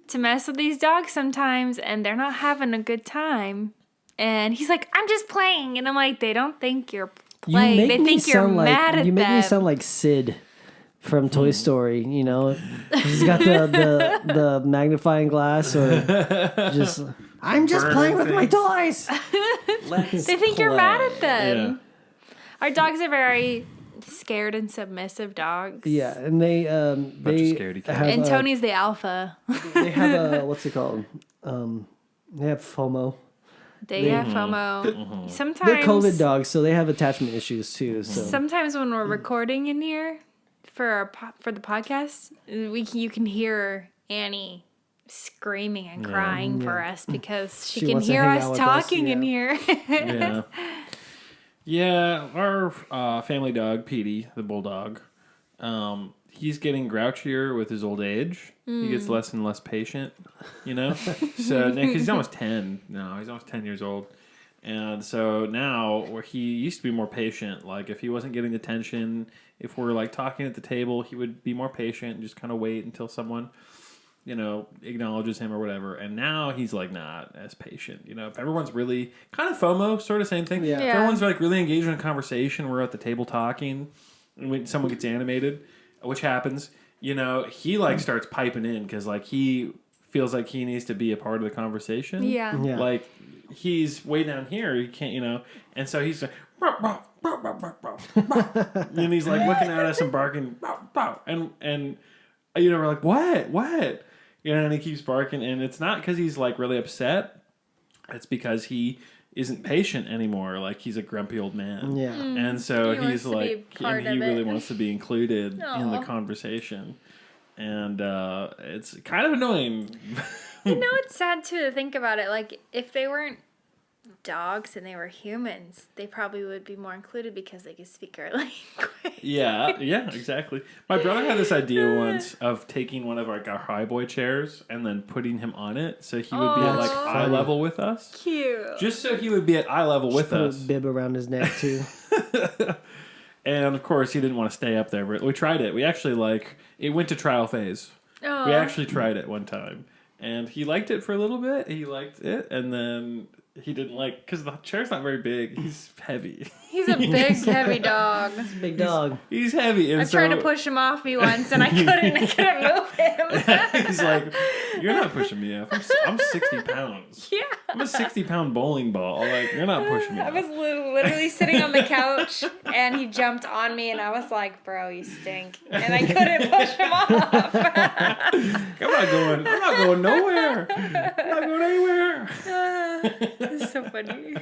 to mess with these dogs sometimes, and they're not having a good time. And he's like, I'm just playing. And I'm like, they don't think you're playing. They think you're mad at them. You make me sound like Sid from Toy Story, you know? He's got the magnifying glass, or just, I'm just playing with my toys. They think you're mad at them. Yeah. Our dogs are very scared and submissive dogs. Yeah, and they have, and Tony's the alpha. They have a, what's it called? They have FOMO. They have FOMO. Sometimes they're COVID dogs, so they have attachment issues too. So sometimes when we're recording in here for the podcast, you can hear Annie screaming and crying for us because she can hear us talking in here. Yeah, our family dog, Petey, the bulldog, he's getting grouchier with his old age. He gets less and less patient, you know? So, because he's almost 10. No, he's almost 10 years old. And so now, where he used to be more patient, like if he wasn't getting attention, if we're like talking at the table, he would be more patient and just kind of wait until someone, you know, acknowledges him or whatever. And now he's like not as patient. You know, if everyone's really kind of FOMO, sort of same thing. Yeah. If everyone's like really engaged in a conversation, we're at the table talking, and when someone gets animated, which happens, you know, he like starts piping in because like he feels like he needs to be a part of the conversation. Yeah. Like he's way down here, he can't, you know, and so he's like, and he's like looking at us and barking, and you know, we're like, what? You know, and he keeps barking, and it's not because he's like really upset. It's because he isn't patient anymore. Like he's a grumpy old man. Yeah. And so he's like, and he really it. wants to be included in the conversation. And it's kind of annoying. You know, it's sad too to think about it. Like if they weren't dogs and they were humans, they probably would be more included because they could speak our language. Yeah, exactly. My brother had this idea once of taking one of our high boy chairs and then putting him on it so he would be at like eye level with us. Cute. Just so he would be at eye level with us. Put a bib around his neck too. And of course he didn't want to stay up there. We tried it. We actually it went to trial phase. Oh. We actually tried it one time. And he liked it for a little bit. He liked it, and then he didn't because the chair's not very big. He's heavy. He's a big, heavy dog. He's a big dog. He's heavy. And I tried to push him off me once, and I couldn't move him. He's like, you're not pushing me off. I'm 60 pounds. Yeah. I'm a 60-pound bowling ball. Like, you're not pushing me I off. was literally sitting on the couch, and he jumped on me, and I was like, bro, you stink. And I couldn't push him off. I'm not going nowhere. I'm not going anywhere. It's so funny.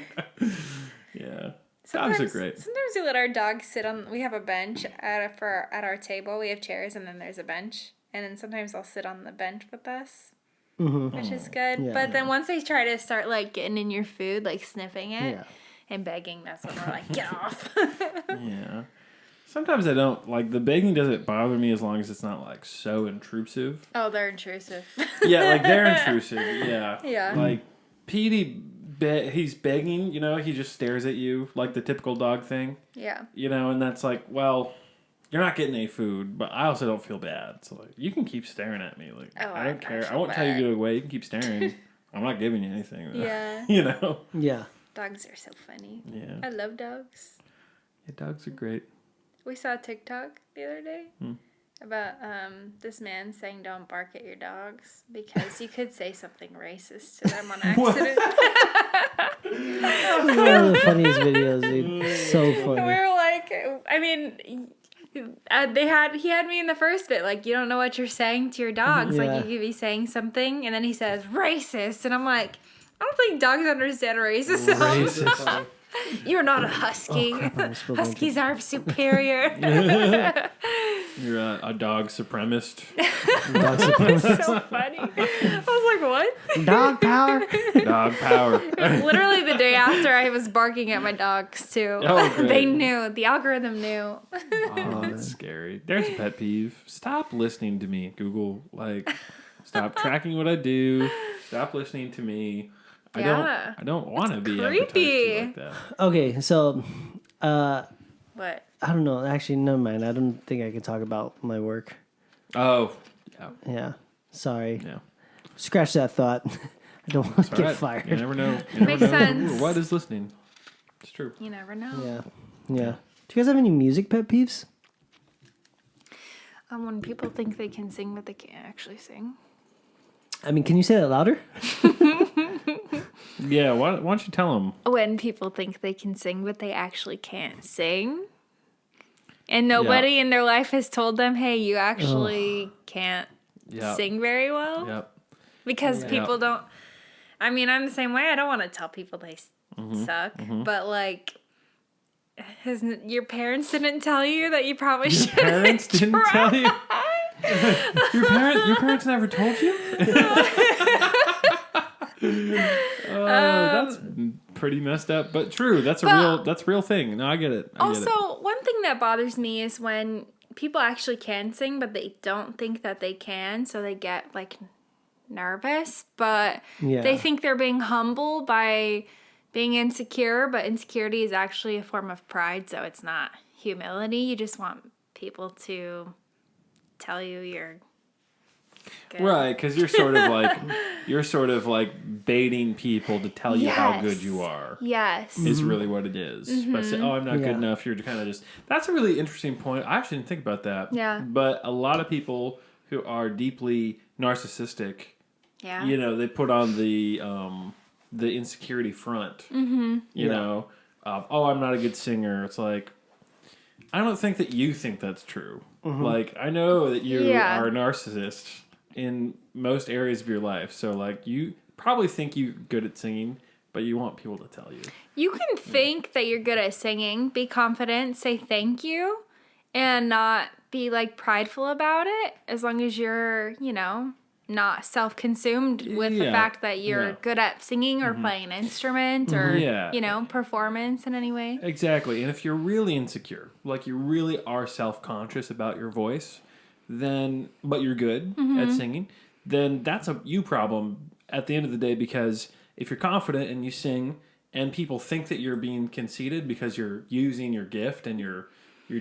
Yeah. Dogs are great. Sometimes we let our dogs sit on. We have a bench at our table. We have chairs, and then there's a bench. And then sometimes they'll sit on the bench with us, which is good. Yeah. But then once they try to start like getting in your food, like sniffing it and begging, that's when we're like, get off. Yeah. Sometimes I don't the begging doesn't bother me as long as it's not like so intrusive. Oh, they're intrusive. Yeah, like they're intrusive. Yeah. Yeah. Like Petey, he's begging. You know, he just stares at you like the typical dog thing. Yeah. You know, and that's like, well, you're not getting any food, but I also don't feel bad. So like, you can keep staring at me. Like, I don't care. I won't tell you to go away. You can keep staring. I'm not giving you anything. Though. Yeah. You know. Yeah. Dogs are so funny. Yeah. I love dogs. Yeah, dogs are great. We saw a TikTok the other day about this man saying don't bark at your dogs because you could say something racist to them on accident. That was one of the funniest videos, dude. So funny. We were like, I mean, he had me in the first bit, like, you don't know what you're saying to your dogs. Yeah. Like, you could be saying something, and then he says, racist. And I'm like, I don't think dogs understand racism. Racist. You're not a husky. Huskies are superior. You're a dog supremacist. So funny. I was like, what? Dog power. Dog power. Literally the day after I was barking at my dogs, too. Oh, great. They knew. The algorithm knew. Oh, that's scary. There's a pet peeve. Stop listening to me, Google. Like, stop tracking what I do. Stop listening to me. Yeah. I don't want to be creepy. advertised to like that. Okay, so What? I don't know. Actually, never mind. I don't think I can talk about my work. Oh, yeah. Yeah. Sorry. Yeah. Scratch that thought. I don't want to get Alright. fired. You never know. You never Makes know sense. what is listening. It's true. You never know. Yeah. Yeah. Do you guys have any music pet peeves? When people think they can sing, but they can't actually sing. I mean, can you say that louder? Yeah, why don't you tell them? When people think they can sing, but they actually can't sing. And nobody in their life has told them, hey, you actually can't sing very well. Yep. Because people don't. I mean, I'm the same way. I don't want to tell people they suck. But, like, your parents didn't tell you that you probably should. Parents didn't tell you? Your parents never told you? That's pretty messed up, but true. That's a real thing. No, I get it. Also, one thing that bothers me is when people actually can sing, but they don't think that they can, so they get, like, nervous, but they think they're being humble by being insecure, but insecurity is actually a form of pride, so it's not humility. You just want people to tell you you're good. Right, because you're sort of like baiting people to tell you how good you are. Yes. Is really what it is. By saying, oh, I'm not good enough, you're kind of just... That's a really interesting point. I actually didn't think about that. Yeah. But a lot of people who are deeply narcissistic, Yeah. you know, they put on the insecurity front. You know, oh, I'm not a good singer. It's like, I don't think that you think that's true. Like, I know that you are a narcissist in most areas of your life. So, like, you probably think you're good at singing, but you want people to tell you. You can think that you're good at singing, be confident, say thank you, and not be, like, prideful about it, as long as you're, you know, not self-consumed with the fact that you're good at singing or playing an instrument or, you know, performance in any way. Exactly. And if you're really insecure, like you really are self-conscious about your voice, then, but you're good at singing, then that's a you problem at the end of the day, because if you're confident and you sing and people think that you're being conceited because you're using your gift and you're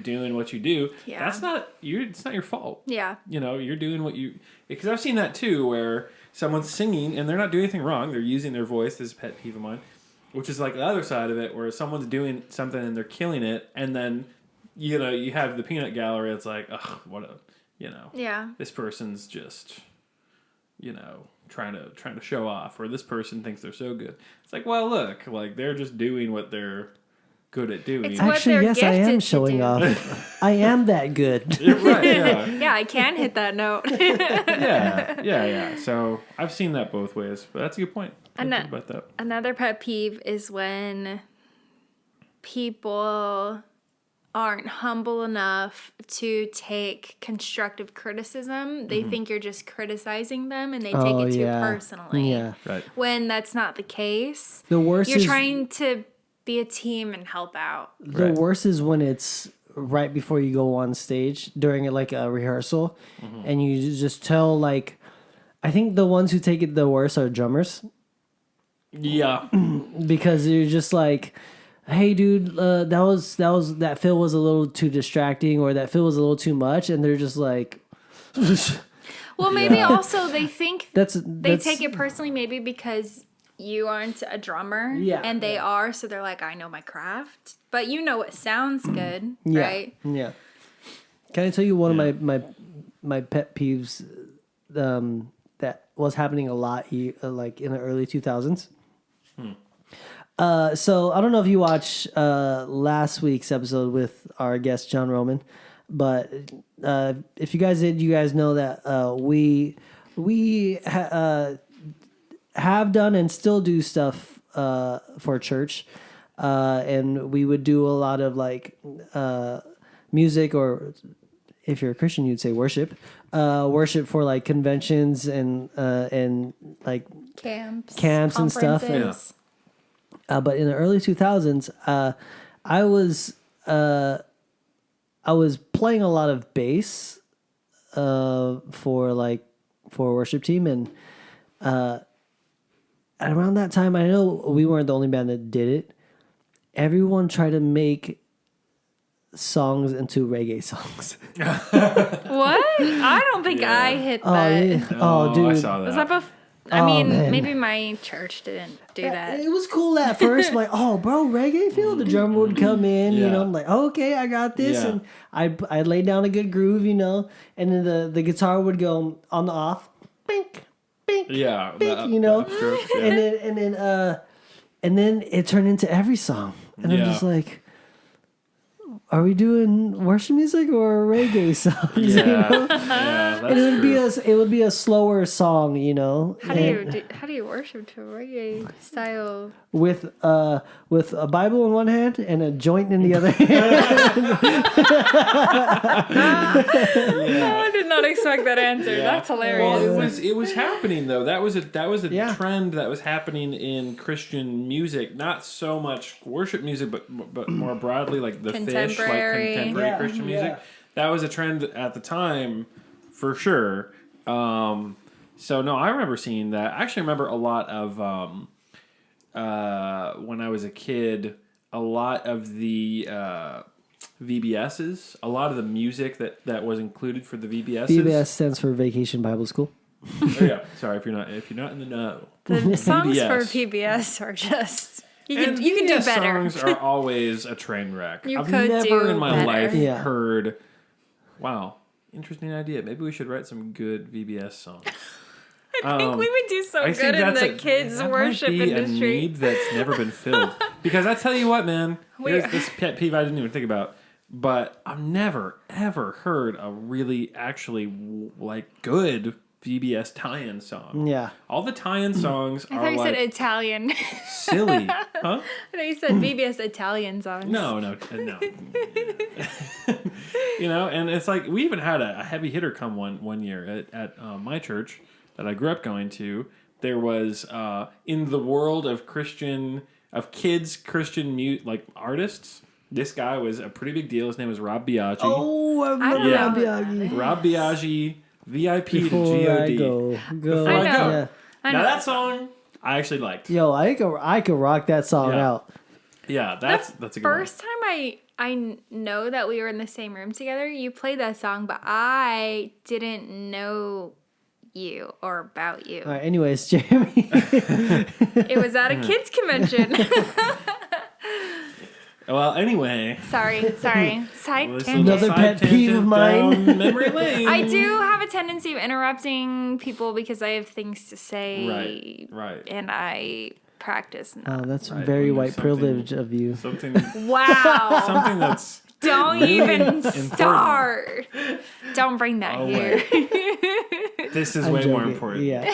doing what you do, it's not your fault. Yeah. You know, you're doing what you... Because I've seen that too, where someone's singing and they're not doing anything wrong. They're using their voice. This is a pet peeve of mine. Which is like the other side of it, where someone's doing something and they're killing it, and then, you know, you have the peanut gallery. It's like, ugh, what a... You know. Yeah. This person's just, you know, trying to show off. Or this person thinks they're so good. It's like, well, look. Like, they're just doing what they're... good at doing. It's what Actually, they're yes, I am gifted to showing do. off. I am that good. You're right, yeah. Yeah, I can hit that note. yeah. So I've seen that both ways, but that's a good point. I didn't think about that. Another pet peeve is when people aren't humble enough to take constructive criticism. They think you're just criticizing them, and they take it too personally. Yeah. Right. When that's not the case. The worst You're is trying to be a team and help out. the worst is when it's right before you go on stage during like a rehearsal, and you just tell, like, I think the ones who take it the worst are drummers, Yeah. because you're just like, hey dude, that fill was a little too distracting, or that fill was a little too much, and they're just like Well, maybe also they think that's they take it personally, maybe because you aren't a drummer and they are, so they're like, I know my craft, but you know it sounds good, right? Yeah. Can I tell you one of my pet peeves that was happening a lot like in the early 2000s? So I don't know if you watched last week's episode with our guest John Roman. But if you guys did, you guys know that we have done and still do stuff for church, and we would do a lot of like music, or if you're a Christian, you'd say worship for like conventions and like camps and stuff. conferences. But in the early 2000s, I was playing a lot of bass for a worship team, and around that time, I know we weren't the only band that did it. Everyone tried to make songs into reggae songs. What? I don't think I hit that. Yeah. Oh, dude. I saw that. Was that I mean, maybe my church didn't do that. It was cool at first. I'm like, oh, bro, reggae feel? The drummer would come in, you know. I'm like, okay, I got this. Yeah. And I laid down a good groove, you know. And then the guitar would go on the off. Bink, bink, Yeah, bink, you know. Upstrokes, yeah. And then it turned into every song. And I'm just like, are we doing worship music or reggae songs? Yeah, You know? yeah, that's And true. it would be a slower song, you know. How do you worship to a reggae style? With a Bible in one hand and a joint in the other hand. I did not expect that answer. Yeah. That's hilarious. Well, it was happening though. That was a Yeah. trend that was happening in Christian music. Not so much worship music, but more broadly like the Fish, like Contemporary. contemporary Yeah, Christian music. yeah. That was a trend at the time, for sure. So no, I remember seeing that. I actually remember a lot of when I was a kid. A lot of the VBSs, a lot of the music that was included for the VBSs. VBS stands for Vacation Bible School. Oh, yeah, sorry if you're not in the know. The songs for VBS. PBS are just you And can do VBS better. songs are always a train wreck. You I've could never do in my better. life Yeah. heard. Wow, interesting idea. Maybe we should write some good VBS songs. I think we would do so I good think in that's the kids that worship might be industry. a need that's never been filled. Because I tell you what, man, here's this pet peeve I didn't even think about. But I've never ever heard a really actually like good VBS tie-in song. Yeah. All the tie-in songs I are thought you like said Italian. silly, huh? I thought you said VBS Italian songs. No. You know, and it's like we even had a heavy hitter come one year at my church that I grew up going to. There was in the world of kids Christian artists. This guy was a pretty big deal. His name was Rob Biaggi. Oh, I I remember don't Rob know. Biaggi. Rob Biaggi, VIP Before to God. I go. Before I go. Yeah. I Now know. that song I actually liked. Yo, I could rock that song Yeah. out. Yeah, that's a good one. First time I know that we were in the same room together, you played that song, but I didn't know you or about you. All right, anyways, Jeremy. It was at a kids convention. Well, anyway. sorry. Side This tangent. little Another side pet peeve of tangent mine. down memory lane. I do have a tendency of interrupting people because I have things to say. Right. And I practice not. Oh, that's Right, very when white there's something- privilege of you. Something Wow. that's Don't really even important. start. Don't bring that Oh, here. This is I'm way more joking. important. Yeah.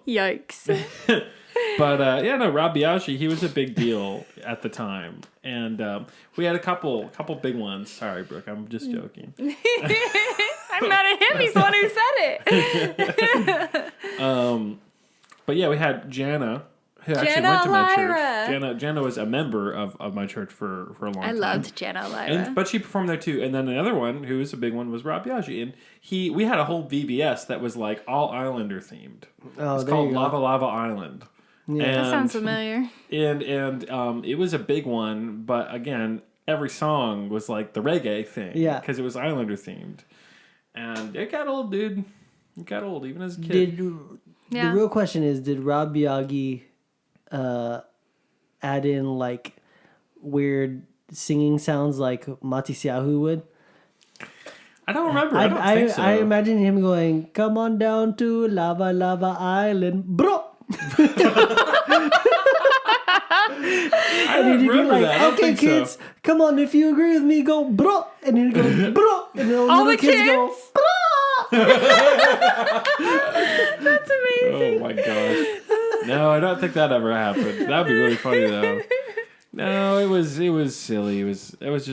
Yikes. But Rob Biaggi, he was a big deal at the time, and we had a couple big ones. Sorry, Brooke, I'm just joking. I'm mad at him. He's the one who said it. But yeah, we had Jana, who actually Jana went to my Lyra. church. Jana was a member of my church for a long time. I loved Jenna Lyra. But she performed there too. And then another one who was a big one was Rob Biaggi. And we had a whole VBS that was like all Islander themed. Oh, It's there called you go. Lava Lava Island. Yeah. And, That sounds familiar. And it was a big one, but again, every song was like the reggae thing. Yeah. Because it was Islander themed. And it got old, dude. It got old, even as a kid. Yeah. The real question is, did Rob Biaggi add in like weird singing sounds like Mati Siahu would? I don't remember. I don't think so. I imagine him going, "Come on down to Lava Lava Island, bro." And then you go remember like, that. I don't okay, think so. kids, come on, if you agree with me, go bro. And then you go bro. And then All little the kids go kids? bro. That's amazing. Oh my gosh. No, I don't think that ever happened. That'd be really funny though. No, it was silly. That was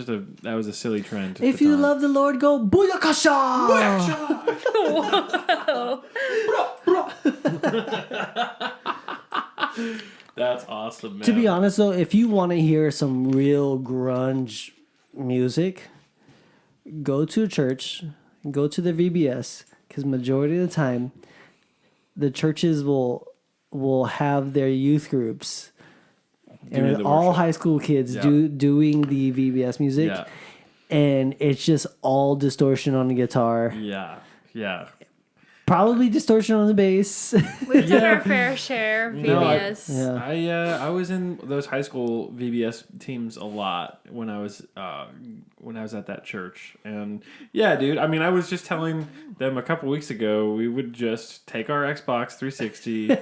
a silly trend. at If the you time. love the Lord, go booyakasha. That's awesome, man. To be honest, though, if you want to hear some real grunge music, go to a church, go to the VBS, because majority of the time, the churches will have their youth groups, Doing and the all worship. high school kids Yeah. doing the VBS music, Yeah. and it's just all distortion on the guitar, Yeah. probably distortion on the bass. We took our fair share of No, VBS. Yeah. I was in those high school VBS teams a lot when I was at that church, and yeah, dude. I mean, I was just telling them a couple weeks ago, we would just take our Xbox 360,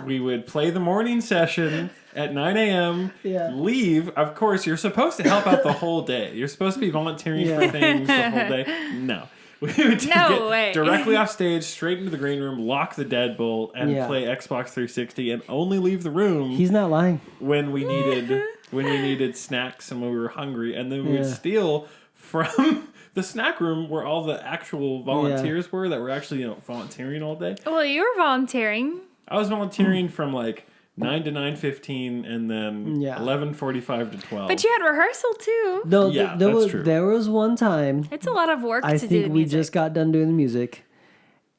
we would play the morning session at 9 a.m. Yeah. Leave. Of course, you're supposed to help out the whole day. You're supposed to be volunteering for things the whole day. No. We would No way. directly off stage, straight into the green room, lock the deadbolt, and Yeah. play Xbox 360, and only leave the room He's not lying. when we needed snacks and when we were hungry, and then we would Yeah. steal from the snack room where all the actual volunteers were that were actually volunteering all day. Well, you were volunteering. I was volunteering from like 9 to 9:15, and then Yeah. 11:45 to 12. But you had rehearsal too. No, Yeah, there that's was true. there was one time It's a lot of work I to do think the we music. just got done doing the music,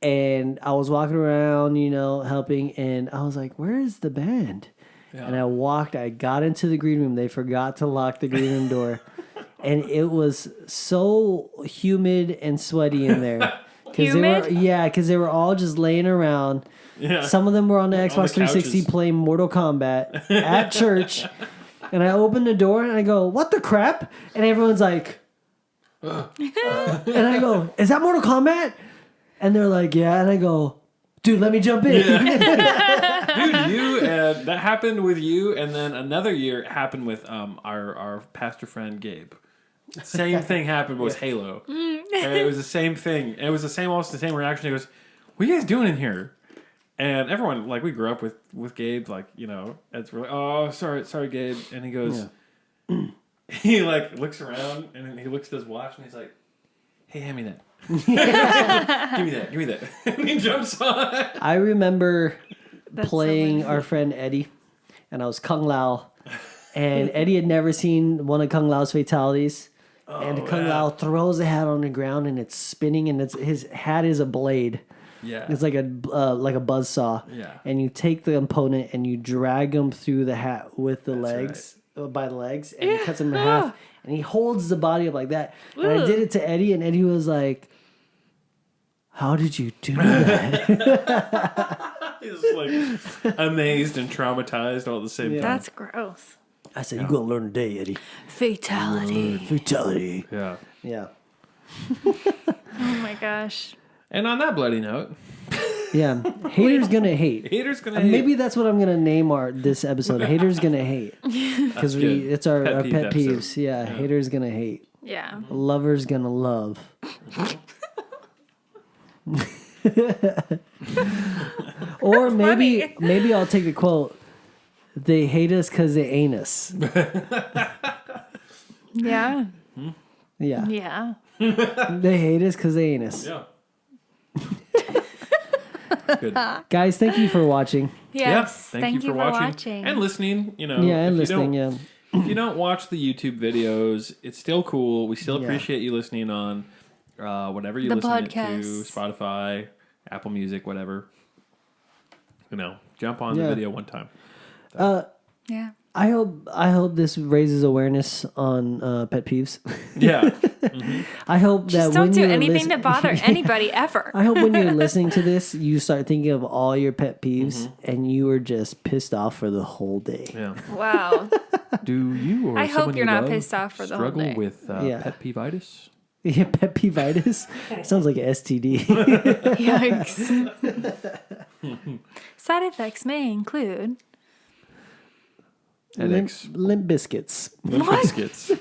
and I was walking around, helping, and I was like, "Where is the band?" Yeah. And I got into the green room. They forgot to lock the green room door, and it was so humid and sweaty in there. Humid? Because they were all just laying around. Yeah. Some of them were on the Xbox 360 couches. playing Mortal Kombat at church. And I opened the door and I go, "What the crap?" And everyone's like, and I go, "Is that Mortal Kombat?" And they're like, "Yeah." And I go, "Dude, let me jump in." Dude, that happened with you, and then another year it happened with our pastor friend Gabe. Same thing happened with Halo, and it was the same thing. And it was almost the same reaction. He goes, "What are you guys doing in here?" And everyone, like, we grew up with Gabe, like, it's really, "Oh, sorry, Gabe." And he goes, he like looks around and then he looks at his watch and he's like, "Hey, hand me that." Give me that. And he jumps on. I remember That's playing so our friend Eddie, and I was Kung Lao. And Eddie had never seen one of Kung Lao's fatalities. And Kung Lao throws the hat on the ground and it's spinning, and his hat is a blade. Yeah. It's like a buzzsaw. Yeah. And you take the component and you drag him through the hat with the That's legs, by the legs, and he cuts him in half. And he holds the body up like that. And I did it to Eddie, and Eddie was like, "How did you do that?" He's like amazed and traumatized all at the same time. That's gross. I said, "You're going to learn today, Eddie." Fatality. Fatality. Yeah. Yeah. Oh my gosh. And on that bloody note, Yeah. Haters gonna hate. haters gonna hate. Maybe that's what I'm gonna name this episode. Haters gonna hate. Because good. it's our Pet pet, peeve pet episode. peeves. Yeah, haters gonna hate. Yeah. Lovers gonna love. Or maybe I'll take the quote. They hate us because they ain't us. Yeah. Yeah. Yeah. They hate us because they ain't us. Yeah. Good. Guys, thank you for watching. Yes. Yeah, thank you for watching and listening. Yeah, and if you listening. don't- Yeah. If you don't watch the YouTube videos, it's still cool. We still Yeah. appreciate you listening on whatever you The listen to, podcasts. Spotify, Apple Music, whatever. Jump on the Yeah. video one time. Yeah. I hope this raises awareness on pet peeves. Yeah. I hope Just that don't when do you're anything to listen- bother anybody ever. I hope when you're listening to this, you start thinking of all your pet peeves, and you are just pissed off for the whole day. Yeah. Wow. Do you or I hope someone you're you not love pissed off for the whole struggle day. with Yeah. pet peevitis? Yeah, pet peevitis sounds like an STD. Yikes. Side effects may include Headaches. Limp biscuits. Limp biscuits.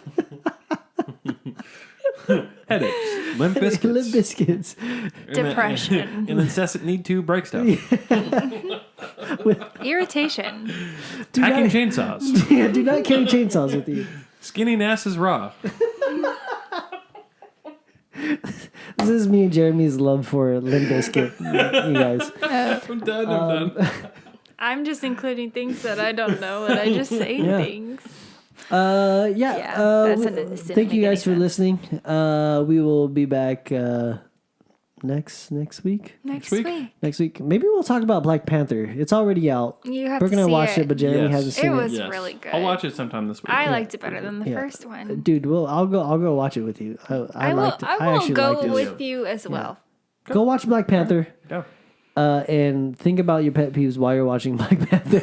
Headaches. Limp biscuits. Limp biscuits. Depression. An incessant need to break stuff. Irritation. Hacking chainsaws. Yeah, do not carry chainsaws with you. Skinny Nass is raw. This is me and Jeremy's love for Limp Bizkit, you guys. I'm done. I'm just including things that I don't know, and I just say things. That's an instant thank you make guys for any listening. We will be back next week. Next week? week. Next week, maybe we'll talk about Black Panther. It's already out. You have We're to gonna see watch it, but Jeremy Yes. hasn't seen It it. was really good. I'll watch it sometime this week. I liked it better than the first one. Dude, I'll go watch it with you. I will actually go liked it. with you as well. Go watch Black Panther. Yeah. And think about your pet peeves while you're watching Black Panther.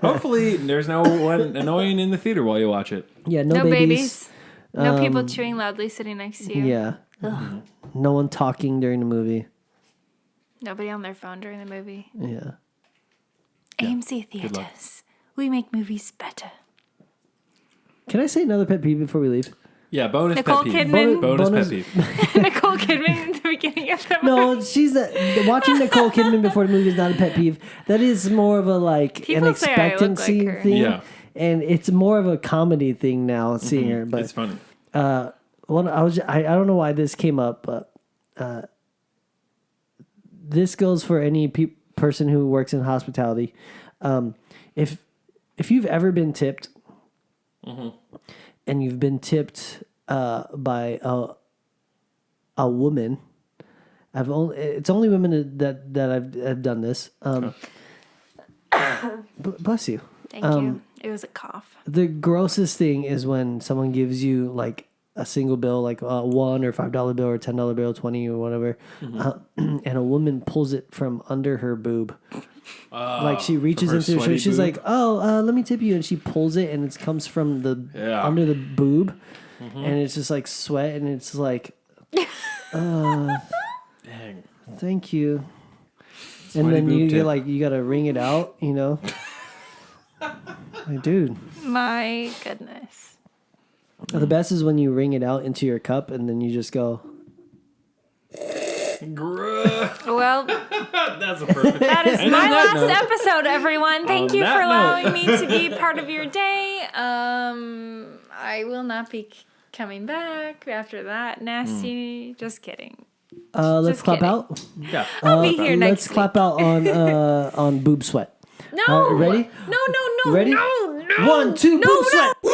Hopefully, there's no one annoying in the theater while you watch it. Yeah, No babies. No people chewing loudly sitting next to you. Yeah. No one talking during the movie. Nobody on their phone during the movie. Yeah. AMC Theaters. We make movies better. Can I say another pet peeve before we leave? Yeah, bonus Nicole pet peeve. Kidman. Bonus Bonus- pet peeve. Nicole Kidman in the beginning of the movie. No, she's watching Nicole Kidman before the movie is not a pet peeve. That is more of a People an say I look like expectancy her. thing. Yeah. And it's more of a comedy thing now seeing her. But It's funny. I don't know why this came up, but this goes for any person who works in hospitality. If you've ever been tipped, and you've been tipped by a woman, it's only women that I've done this. Bless you. Thank you. It was a cough. The grossest thing is when someone gives you like a single bill, like a $1 or $5 bill or $10 bill, 20 or whatever, and a woman pulls it from under her boob. Like she reaches her into her sweaty shirt. She's boob? like, "Oh, let me tip you," and she pulls it, and it comes from the under the boob, and it's just like sweat, and it's like, Dang. "Thank you." Sweaty And then boob you tip. you gotta wring it out, you know. Like, dude. My goodness. The best is when you wring it out into your cup and then you just go. Well, That's a perfect. that is And my on that last note- episode, everyone. Thank On you that for note- allowing me to be part of your day. I will not be coming back after that. Nasty. Just kidding. Let's Just clap kidding. out. Yeah. I'll be here next Let's clap out on boob sweat. No. Ready? No. Ready? No. 1, 2, No, boob no. sweat.